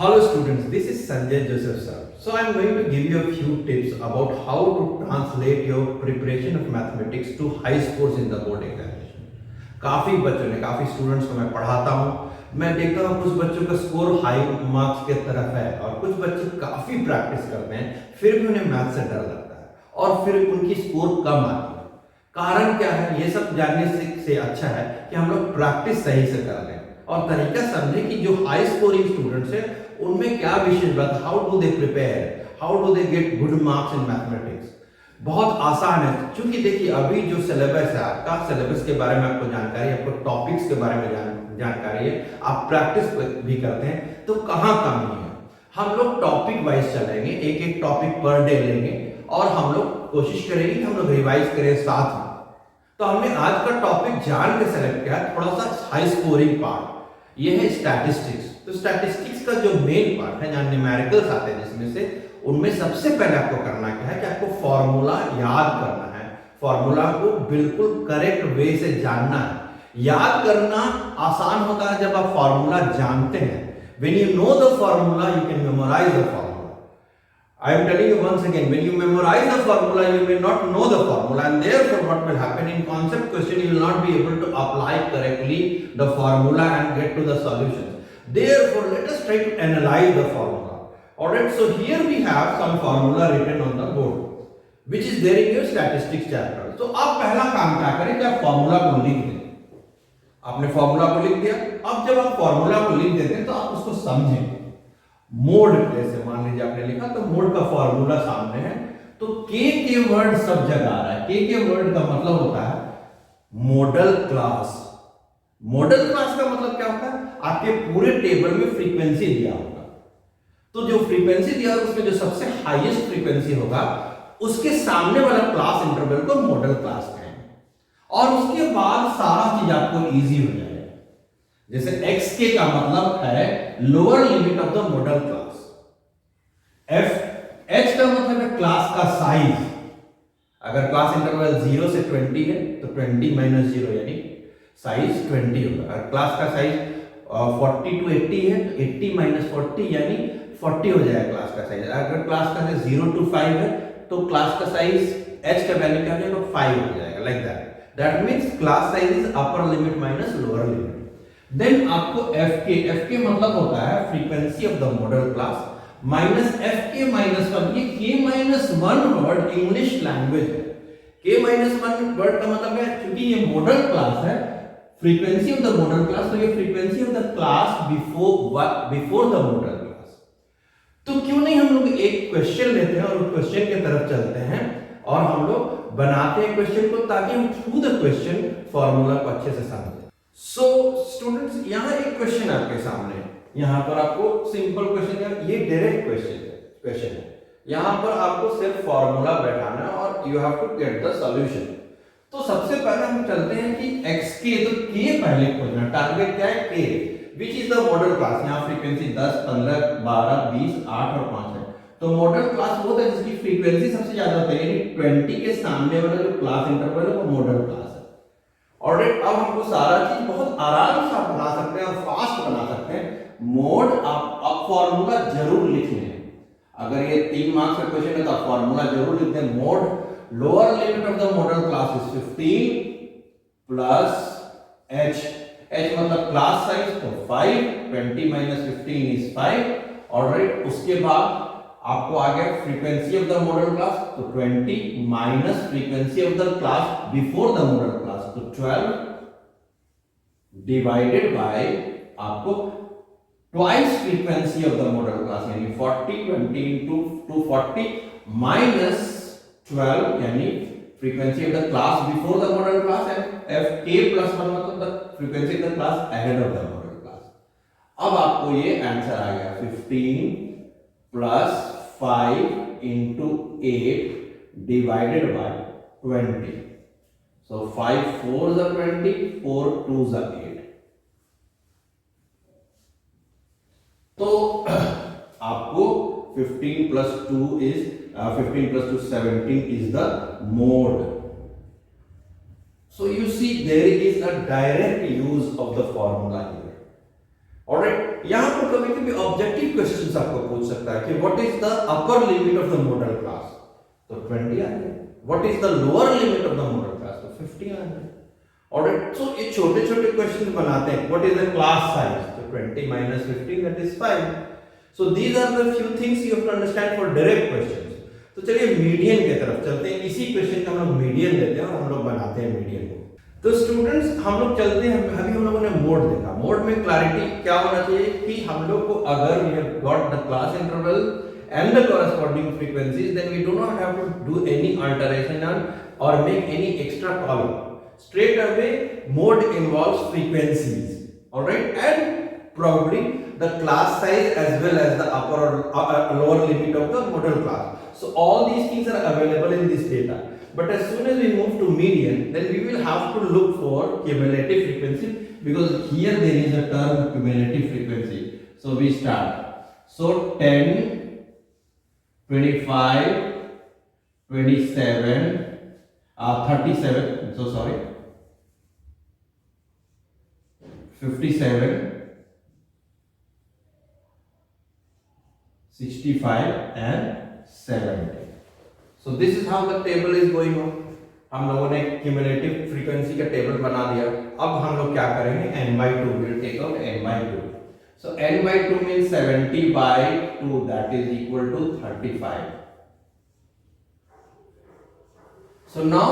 Hello students, this is Sanjay Joseph sir. So I am going to give you a few tips about how to translate your preparation of mathematics to high scores in the board examination. काफ़ी बच्चों ने, काफ़ी students को मैं पढ़ाता हूँ, मैं देखता हूँ कुछ बच्चों का स्कोर हाई मार्क्स के तरफ है और कुछ बच्चे काफ़ी प्रैक्टिस करते हैं फिर भी उन्हें मैथ से डर लगता है और फिर उनकी स्कोर कम आती है। कारण क्या है, ये सब जानने से अच्छा है कि हम लोग प्रैक्टिस सही से कर लें और तरीका समझें कि जो हाई स्कोरिंग स्टूडेंट्स हैं उनमें क्या विशेष बात, how do they prepare, how do they get good marks in mathematics. बहुत आसान है, क्योंकि देखिए अभी जो सिलेबस है आपका, सिलेबस के बारे में आपको जानकारी है, आपको टॉपिक्स के बारे में जानकारी है, आप प्रैक्टिस भी करते हैं, तो कहाँ कमी है। हम लोग टॉपिक वाइज चलेंगे, एक एक टॉपिक पर डे लेंगे और हम लोग कोशिश करेंगे कि हम लोग रिवाइज करें साथ में। तो हमने आज का टॉपिक जान के सेलेक्ट किया थोड़ा सा हाई स्कोरिंग पार्ट, ये है स्टैटिस्टिक्स। तो स्टैटिस्टिक्स का जो मेन पार्ट है, जहां न्यूमेरिकल्स आते हैं जिसमें से, उनमें सबसे पहले आपको करना क्या है कि आपको फॉर्मूला याद करना है। फॉर्मूला को बिल्कुल करेक्ट वे से जानना है। याद करना आसान होता है जब आप फॉर्मूला जानते हैं। When you know the formula you can memorise the formula. I am telling you once again, when you memorize the formula, you may not know the formula, and therefore what will happen in concept question, you will not be able to apply correctly the formula and get to the solutions. Therefore, let us try to analyze the formula. Alright, so here we have some formula written on the board, which is there in your statistics chapter. So आप पहला काम क्या करें कि आप formula को लिख दें। आपने फॉर्मूला को लिख दिया। अब जब आप फॉर्मूला को लिख देते हैं तो आप उसको समझें। मोड जैसे मान लीजिए आपने लिखा तो मोड का फॉर्मूला सामने है, तो के वर्ड सब जगह आ रहा है। के वर्ड का मतलब होता है मॉडल क्लास। मॉडल क्लास का मतलब क्या होता है, आपके पूरे टेबल में फ्रीक्वेंसी दिया होगा, तो जो फ्रीक्वेंसी दिया होगा उसमें जो सबसे हाईएस्ट फ्रीक्वेंसी होगा उसके सामने वाला क्लास इंटरवल को मॉडल क्लास कहेंगे और उसके बाद सारा चीज आपको इजी हो जाएगा। जैसे एक्स के का मतलब है lower limit of the modal class, F H का मतलब है क्लास का साइज। अगर क्लास इंटरवल 0 से 20 है तो 20 माइनस 0 यानी साइज 20 होगा। अगर क्लास का साइज 40 टू 80 है तो 80 माइनस 40 यानी 40 हो जाएगा क्लास का साइज। अगर क्लास का 0 टू 5 है तो क्लास का साइज एच का वैल्यू क्या हो जाएगा, 5 हो जाएगा। Like that means class size is upper limit minus lower limit. Then आपको एफ के मतलब होता है frequency of the modal class minus F के माइनस 1। ये के माइनस 1 वर्ड इंग्लिश लैंग्वेज है। के माइनस 1 वर्ड का मतलब है, क्योंकि ये मॉडल क्लास है, frequency of the modal class, तो ये frequency of the class before the modal class. तो क्यों नहीं हम लोग एक क्वेश्चन लेते हैं और उस क्वेश्चन की तरफ चलते हैं और हम लोग बनाते हैं क्वेश्चन को, ताकि हम थ्रू द क्वेश्चन फॉर्मूला को अच्छे से समझें। सो स्टूडेंट्स, यहाँ एक क्वेश्चन आपके सामने है। यहाँ पर आपको सिंपल क्वेश्चन है, ये डायरेक्ट क्वेश्चन है। यहाँ पर आपको सिर्फ फॉर्मूला बैठाना है और you have to get the solution. तो सबसे पहले हम चलते हैं कि x के, तो के पहले खोजना। टारगेट क्या है, के, which is the modal class. यहाँ फ्रीक्वेंसी 10, 15, 12, 20, 8 और 5 है। तो मॉडल क्लास वो है जिसकी फ्रीक्वेंसी सबसे ज्यादा होती है, यानी 20 के सामने वाला जो क्लास इंटरवल है वो मॉडल क्लास है। ऑलराइट, अब हमको सारा चीज बहुत आराम से आप बना सकते हैं और फास्ट बना सकते हैं। मोड आप फॉर्मूला जरूर लिख लें। अगर ये 3 मार्क्स का क्वेश्चन है तो आप फॉर्मूला जरूर लिख दें। Mode lower limit of the modal class is 15 plus H. H मतलब क्लास साइज, तो 5, 20 माइनस 15 इज 5। ऑलराइट, उसके बाद आपको आ गया frequency of the modal class, तो 20 minus frequency of the class before the modal class, तो 12 डिवाइडेड बाय आपको twice frequency of the modal class यानी 40, 20 into 240 माइनस 12 यानी frequency of the class before the modal class, and F के plus 1 मतलब the frequency of the class ahead of the modal class. अब आपको ये answer आ गया 15 plus 5 into 8 divided by 20. So 5 4s are 20, 4 2s are 8. तो आपको 15 plus 2 is 15 plus 2 17 is the mode. So you see there is a direct use of the formula here. Alright. यहाँ पर कभी कभी ऑब्जेक्टिव क्वेश्चंस आपको पूछ सकता है कि what is the upper limit of the modal class, तो 20 आ गया। What is the lower limit of the modal class, तो 50 आ गया। ऑलराइट, सो ये छोटे छोटे क्वेश्चन बनाते हैं। What is the class size, तो 20 minus 15 that is 5. So these are the few things you have to understand for direct questions. तो चलिए मीडियन की तरफ चलते हैं। इसी क्वेश्चन का हम लोग मीडियन लेते हैं और हम लोग बनाते हैं मीडियन को। तो स्टूडेंट्स हम लोग चलते हैं, अभी हम लोगों ने मोड देखा। मोड में क्लैरिटी क्या होना चाहिए कि हम लोग को अगर we have got the class interval and the corresponding frequencies, then we do not have to do any alteration or make any extra column. Straight away mode involves frequencies, all right, and probably the class size as well as the upper or lower limit of the model class. So all these things are available in this data. But as soon as we move to median, then we will have to look for cumulative frequency, because here there is a term cumulative frequency. So we start. So 10, 25, 27, 37, so sorry, 57, 65 and 70. So this is how the table is going on. हम लोगों ने cumulative frequency का table बना दिया। अब हम लोग क्या करेंगे, n/2 will take out n/2. So n/2 means 70/2, that is equal to 35. So now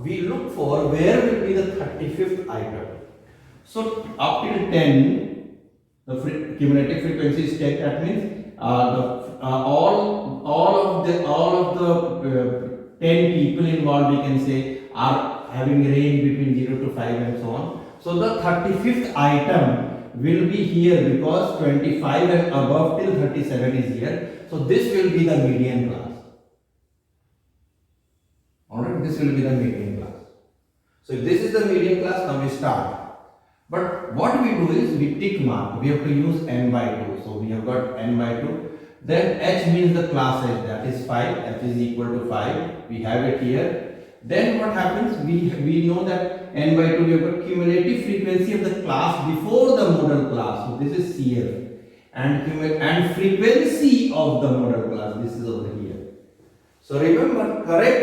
we look for where will be the 35th item. So up till 10, the cumulative frequency is 10. That means all of the 10 people involved, we can say, are having range between 0 to 5 and so on. So the 35th item will be here, because 25 and above till 37 is here. So this will be the median class. Alright, this will be the median class. So if this is the median class, now we start. But what we do is we tick mark. We have to use n/2. So we have got n/2. Then h means the class size, that is 5. H is equal to 5. We have it here. Then what happens? We know that n/2 we have got cumulative frequency of the class before the model class. So this is CF, and frequency of the model class. This is over here. So remember, correct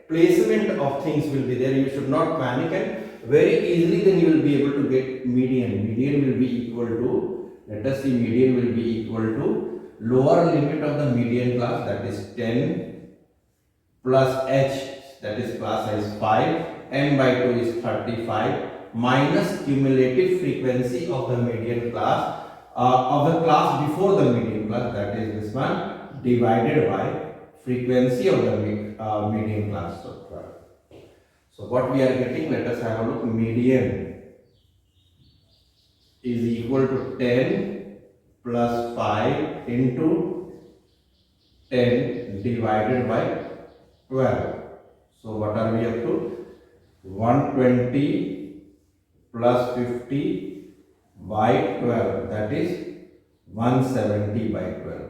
placement of things will be there. You should not panic, and very easily then you will be able to get median. Median will be equal to, let us see, median will be equal to lower limit of the median class, that is 10, plus h, that is class size 5, n/2 is 35, minus cumulative frequency of the median class, of the class before the median class, that is this one, divided by frequency of the median class. So what we are getting, let us have a look. Median is equal to 10 plus 5 into 10 divided by 12. So what are we up to? 120 plus 50 by 12, that is 170 by 12.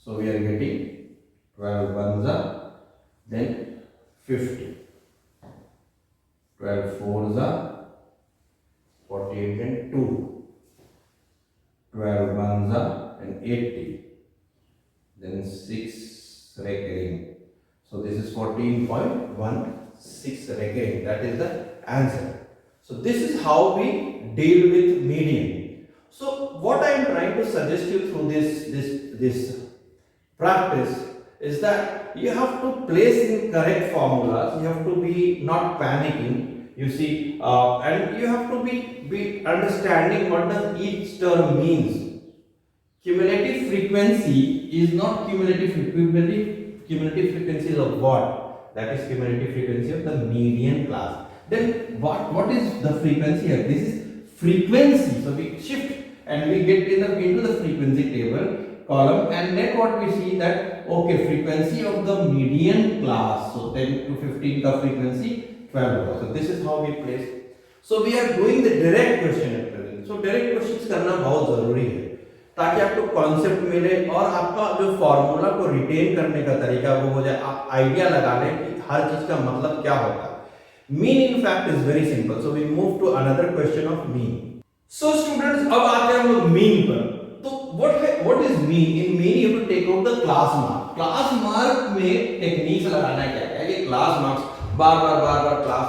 So we are getting 12 ones are, then 50, 12 fours are 48 and 2, 12 ones are and 80, then 6 recurring. So this is 14.16 recurring. That is the answer. So this is how we deal with median. So what I am trying to suggest you through this practice is that you have to place in correct formulas. You have to be not panicking, you see, and you have to be understanding what does each term means. Cumulative frequency is not cumulative frequencies of what? That is cumulative frequency of the median class. Then what is the frequency here? This is frequency. So we shift and we get into the frequency table column, and then what we see that, okay, frequency of the median class, so 10 to 15 का frequency 12. So this is how we place. So we are doing the direct question at present. So direct questions करना बहुत जरूरी है ताकि आपको concept मिले और आपका जो फॉर्मूला को रिटेन करने का तरीका वो हो जाए, आप आइडिया लगा लें कि हर चीज का मतलब क्या होता है। Mean in fact is very simple. So we move to another question of mean. So students, अब आते हैं हम लोग mean पर. तो what is mean? In mean you have to take out the class mark. Class mark में techniques लगाना क्या है कि class marks bar bar class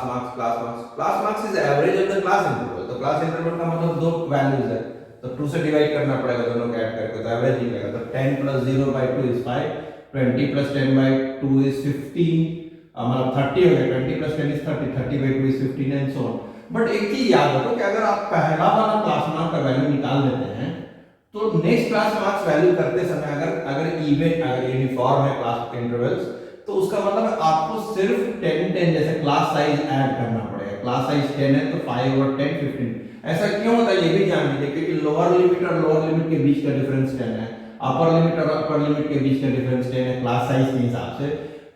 marks is average of the class interval. तो class interval का मतलब दो values है, तो 2 से डिवाइड करना पड़ेगा दोनों को ऐड करके, तो एवरेज निकलेगा. तो 10 plus 0 by 2 is 5, 20 plus 10 by 2 is 15, मतलब 30 हो गया. 20 plus 10 is 30, 30 by 2 is 15 and so on. But एक चीज याद रखो कि अगर आप पहला वाला क्लास मार्क का वैल्यू निकाल लेते हैं तो नेक्स्ट क्लास मार्क्स वैल्यू करते समय अगर इवन अगर यूनिफॉर्म है क्लास इंटरवल्स, तो उसका मतलब आपको सिर्फ 10 10 जैसे क्लास साइज ऐड करना पड़ेगा. क्लास साइज 10 है तो 5 और 10 15. ऐसा क्यों होता है ये भी जान लीजिए, क्योंकि लोअर लिमिट और लोअर लिमिट के बीच का डिफरेंस 10 है, अपर लिमिट और अपर लिमिट के बीच का डिफरेंस 10 है क्लास साइज के हिसाब से.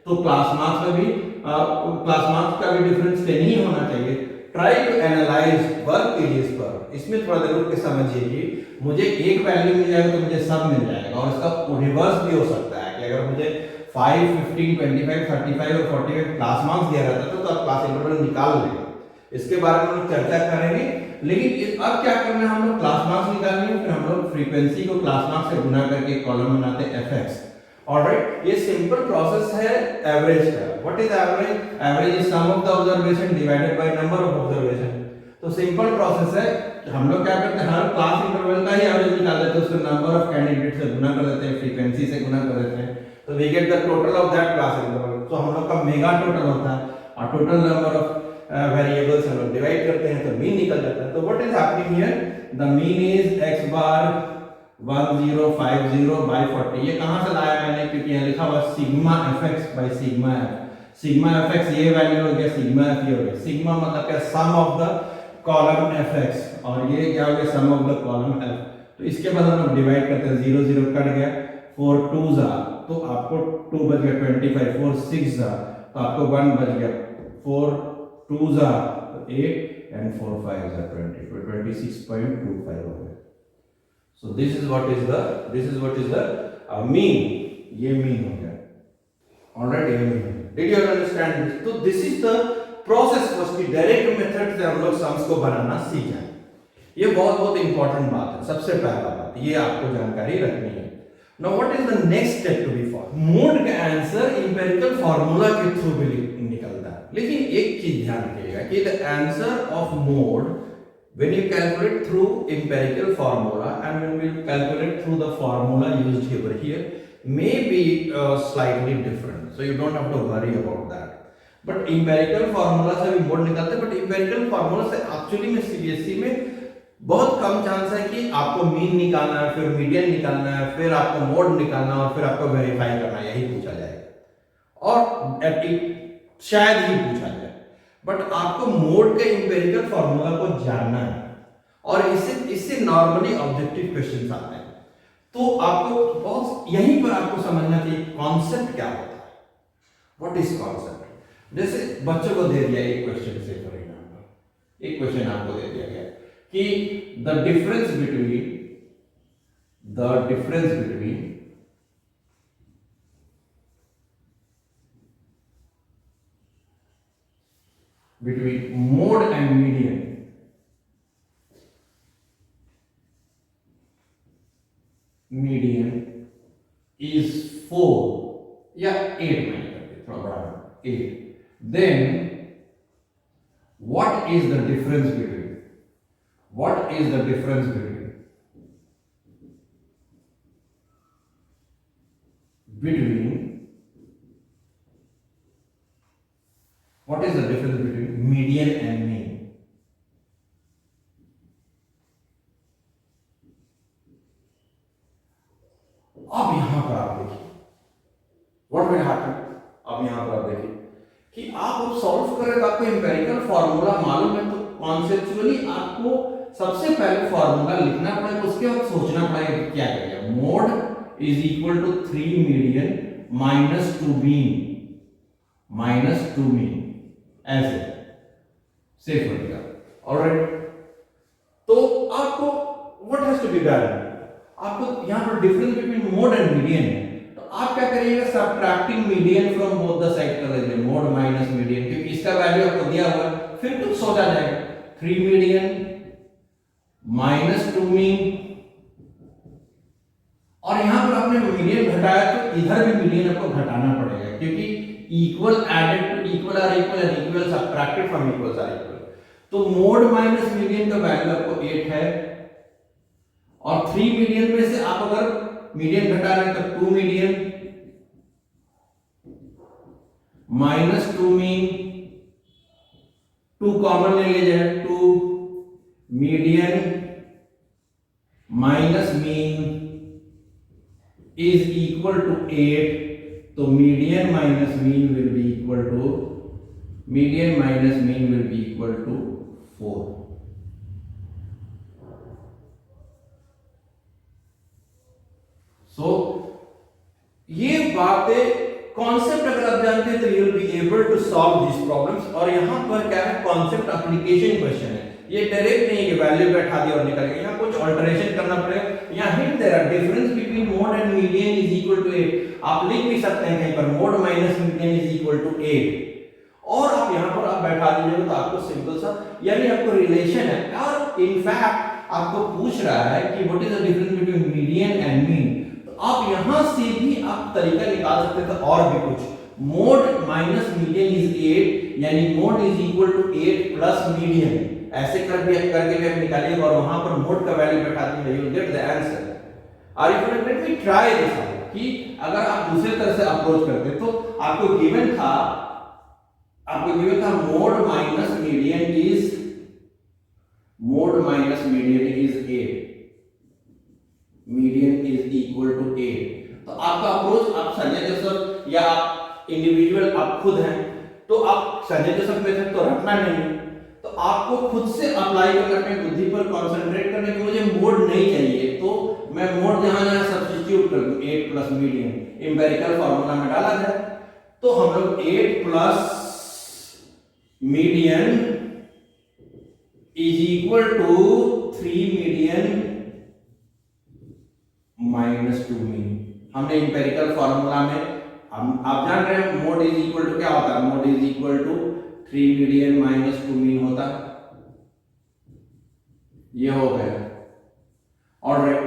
तो क्लास मार्क्स में भी क्लास मार्क्स का भी डिफरेंस 10 ही होना चाहिए. ट्राई टू एनालाइज वर्क कीजिए इस पर. इसमें थोड़ा देर रुक के समझिए कि मुझे एक वैल्यू मिल जाएगा तो मुझे सब मिल जाएगा, और इसका रिवर्स भी हो सकता है कि अगर मुझे 5 15 25 35 और 45 क्लास मार्क्स दिया रहता था तो आप क्लास इंटरवल निकाल लेंगे. इसके बारे में हम लोग चर्चा करेंगे. लेकिन अब क्या करना है, हम लोग क्लास मार्क्स निकालने हैं, फिर हम लोग फ्रीक्वेंसी को क्लास मार्क्स से गुना करके कॉलम बनाते हैं fx. ऑलराइट, ये सिंपल प्रोसेस है एवरेज का. What is average? Average is sum of the observation divided by number of observation. तो सिंपल प्रोसेस है, हम लोग क्या करते हैं, हर क्लास इंटरवल का ही एवरेज निकाल लेते हैं, उसको नंबर ऑफ कैंडिडेट से गुना कर देते हैं, फ्रीक्वेंसी से गुना कर देते हैं, तो we get the total of that class interval. तो हम लोग का मेगा टोटल होता है, और टोटल नंबर ऑफ वेरिएबल्स हम लोग डिवाइड करते हैं तो मीन निकल जाता है. तो what is happening here, the mean is x bar 1050 by 40. ये कहां से लाया मैंने, क्योंकि यहाँ लिखा हुआ sigma fx by sigma f. Sigma fx ये वैल्यू हो गया, सिग्मा f ये हो गया. सिग्मा मतलब क्या, सम ऑफ द कॉलम fx, और ये क्या हो गया, सम ऑफ द कॉलम f. तो इसके बाद हम लोग डिवाइड करते हैं, 0 0 कट गया, 4 2s तो आपको 2 बच गया, 25 4 6 तो आपको 1 बच गया, 4 2s 8 and 4 5s 20, 26.25 हो गया. So this is what is the mean. ये mean हो गया. Alright, ये mean. Did you understand this? तो this is the process first की डायरेक्ट मेथड से हम लोग सम्स को बनाना सीख जाए. ये बहुत इंपॉर्टेंट बात है. सबसे पहला बात ये आपको जानकारी रखनी है. Now what is the next step to be followed? Mode का आंसर इंपेरिकल फार्मूला के थ्रू भी निकलता है. लेकिन एक चीज ध्यान रखिएगा कि the answer of mode when you calculate through empirical formula and when we calculate through the formula used over here may be slightly different, so you don't have to worry about that. But empirical formula से भी mode निकालते हैं, but empirical formula से actually में CBSE में बहुत कम chance है कि आपको मीन निकालना है, फिर मीडियन निकालना है, फिर आपको मोड निकालना है, और फिर आपको वेरीफाई करना है, यही पूछा जाएगा, और शायद ही पूछा जाए. बट आपको मोड के इंपेरिकल फार्मूला को जानना है, और इससे नॉर्मली ऑब्जेक्टिव क्वेश्चंस आते हैं. तो आपको बहुत यहीं पर आपको समझना चाहिए कॉन्सेप्ट क्या होता है, व्हाट इज कॉन्सेप्ट. जैसे बच्चों को दे दिया एक क्वेश्चन से, फॉर एग्जांपल एक क्वेश्चन आपको दे दिया गया कि the difference between mode and median is 4 या 8, मैंने करके थोड़ा बड़ा 8. then what is the difference between what is the difference between median and mean? अब यहां पर आप देखिए व्हाट विल हैपन. अब यहां पर आप देखिए कि आप सॉल्व करें तो आपको एम्पिरिकल फार्मूला मालूम है, तो कॉन्सेप्चुअली आपको सबसे पहले फार्मूला लिखना पड़ेगा, उसके बाद सोचना पड़ेगा कि क्या करेगा. Mode is equal to 3 median minus 2 mean ऐसे सेफ बनेगा. ऑलराइट, तो आपको what has to be done, आपको यहां पर difference between mode and median है, तो आप क्या करिएगा, subtracting median from both the side कर लीजिए, मोड माइनस मीडियन, क्योंकि इसका का वैल्यू आपको दिया हुआ है, फिर कुछ सोचा जाएगा 3 मीडियन -2 मीन, और यहां पर आपने मीडियन घटाया तो इधर भी मीडियन आपको घटाना पड़ेगा, क्योंकि equal added to equal are equal and equal subtracted from equals are equal. तो मोड माइनस मीडियन का वैल्यू आपको 8 है, और 3 मीडियन में से आप अगर मीडियन घटा रहे हैं तो 2 मीडियन -2 मीन, 2 कॉमन ले लीजिए, 2 median minus mean is equal to 8, तो median minus mean will be equal to 4। So ये बातें कॉन्सेप्ट अगर आप जानते हैं तो you will be able to solve this problems. और यहां पर क्या है, कॉन्सेप्ट एप्लीकेशन क्वेश्चन है, ये डायरेक्ट नहीं है कि वैल्यू बैठा दिया और निकल गया, यहाँ कुछ ऑल्टरेशन करना पड़ेगा। यहाँ हिंट दे रहा है, difference between mode and median is equal to 8। आप लिख भी सकते हैं कहीं पर mode minus median is equal to 8, और आप यहाँ पर आप बैठा दीजिएगा तो आपको सिंपल सा, यानी आपको रिलेशन है। और इनफैक्ट आपको पूछ रहा है कि what is the difference between median and mean, तो आप यहां से भी आप तरीका निकाल सकते थे। और भी कुछ, मोड माइनस मीडियन इज 8, यानी mode is equal to 8 plus median, ऐसे करके भी आप निकालिएगा और वहां पर मोड का वैल्यू बैठा दीजिए, you will get the answer. Are you let me try this out, कि अगर आप दूसरे तरह से अप्रोच करते तो आपको गिवन था mode minus median is 8, median is equal to 8। तो आपका अप्रोच, आप संजय जोसेफ या आप इंडिविजुअल आप खुद हैं, तो आप संजय जोसेफ मेथड तो रखना नहीं है, तो आपको खुद से अप्लाई करके अपनी बुद्धि पर कंसंट्रेट करने की, मुझे मोड नहीं चाहिए तो मैं मोड जहां सब्स्टिट्यूट कर दूं 8 प्लस मीडियन, एम्पिरिकल फार्मूला में डाला जाए तो हम लोग 8 plus median is equal to 3 median -2 mean. हमने एम्पिरिकल फार्मूला में आप जान रहे हैं मोड इज इक्वल टू क्या होता है, mode is equal to 3 median -2 mean होता है, ये हो गया। ऑलराइट,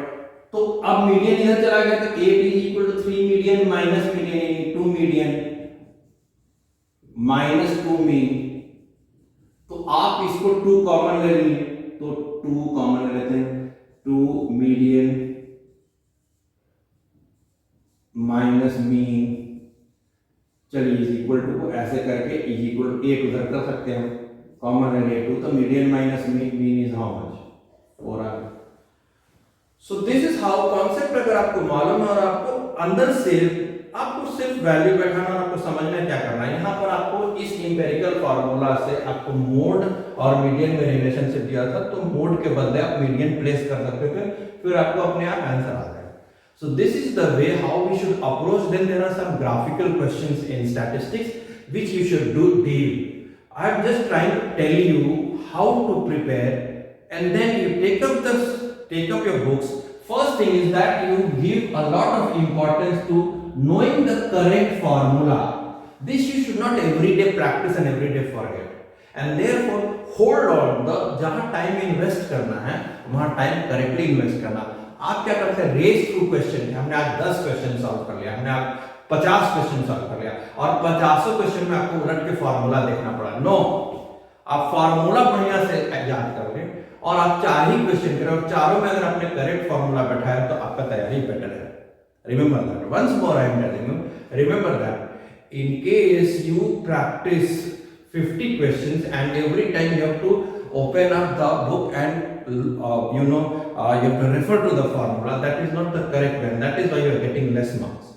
तो अब मीडियन इधर चला गया तो 8 is equal to 3 median minus median, यानी 2 मीडियन -2 मीन। तो आप इसको 2 कॉमन ले लीजिए, तो 2 कॉमन ले लेते हैं, 2 मीडियन माइनस मीन, चलिए इज इक्वल टू को ऐसे करके इज इक्वल टू 8 उधर कर सकते हैं, कॉमन ले 2, तो median minus mean is how much, 4 आ गया। So this is how concept अगर आपको मालूम है और आपको अंदर से आपको सिर्फ वैल्यू बैठाना और आपको समझना क्या करना है। यहाँ पर आपको इस एम्पिरिकल फार्मूला से आपको मोड और मीडियन में रिलेशनशिप दिया था, तो मोड के बदले आप मीडियन प्लेस कर सकते थे, फिर आपको अपने आप आंसर आ जाएगा। So this is the way how we should approach. Then there are some graphical questions in statistics which you should deal. I am just trying to tell you how to prepare, and then you take up your books. First thing is that you give a lot of importance to knowing the correct formula. This you should not every day practice and every day forget. And therefore hold on, the जहाँ time invest करना है वहाँ time correctly invest करना। आप क्या करते हैं, race through question, हमने आज 10 क्वेश्चन सॉल्व कर लिया, हमने आज 50 क्वेश्चन सॉल्व कर लिया, और 50 क्वेश्चन में आपको उलट के फार्मूला देखना पड़ा। नो, आप फार्मूला बढ़िया से याद करोगे और आप 4 ही क्वेश्चन करें और चारों में अगर आपने करेक्ट फार्मूला बैठाया तो आपका तैयारी बेटर है। Remember that, once more I am telling you, remember that in case you practice 50 questions and every time you have to open up the book and you have to refer to the formula, that is not the correct way, and that is why you are getting less marks.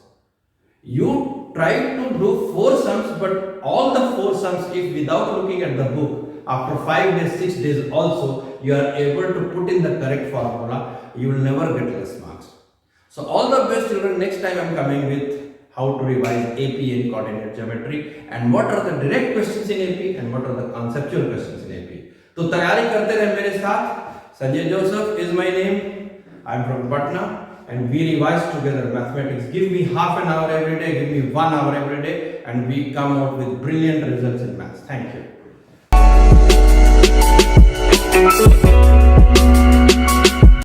You try to do 4 sums, but all the 4 sums, if without looking at the book, after 5 days 6 days also you are able to put in the correct formula, you will never get less marks. So all the best children. Next time I am coming with how to revise AP in coordinate geometry, and what are the direct questions in AP and what are the conceptual questions in AP. तो तैयारी करते रहे मेरे साथ। Sanjay Joseph is my name. I am from Patna and we revise together mathematics. Give me half an hour every day, give me 1 hour every day, and we come out with brilliant results in maths. Thank you.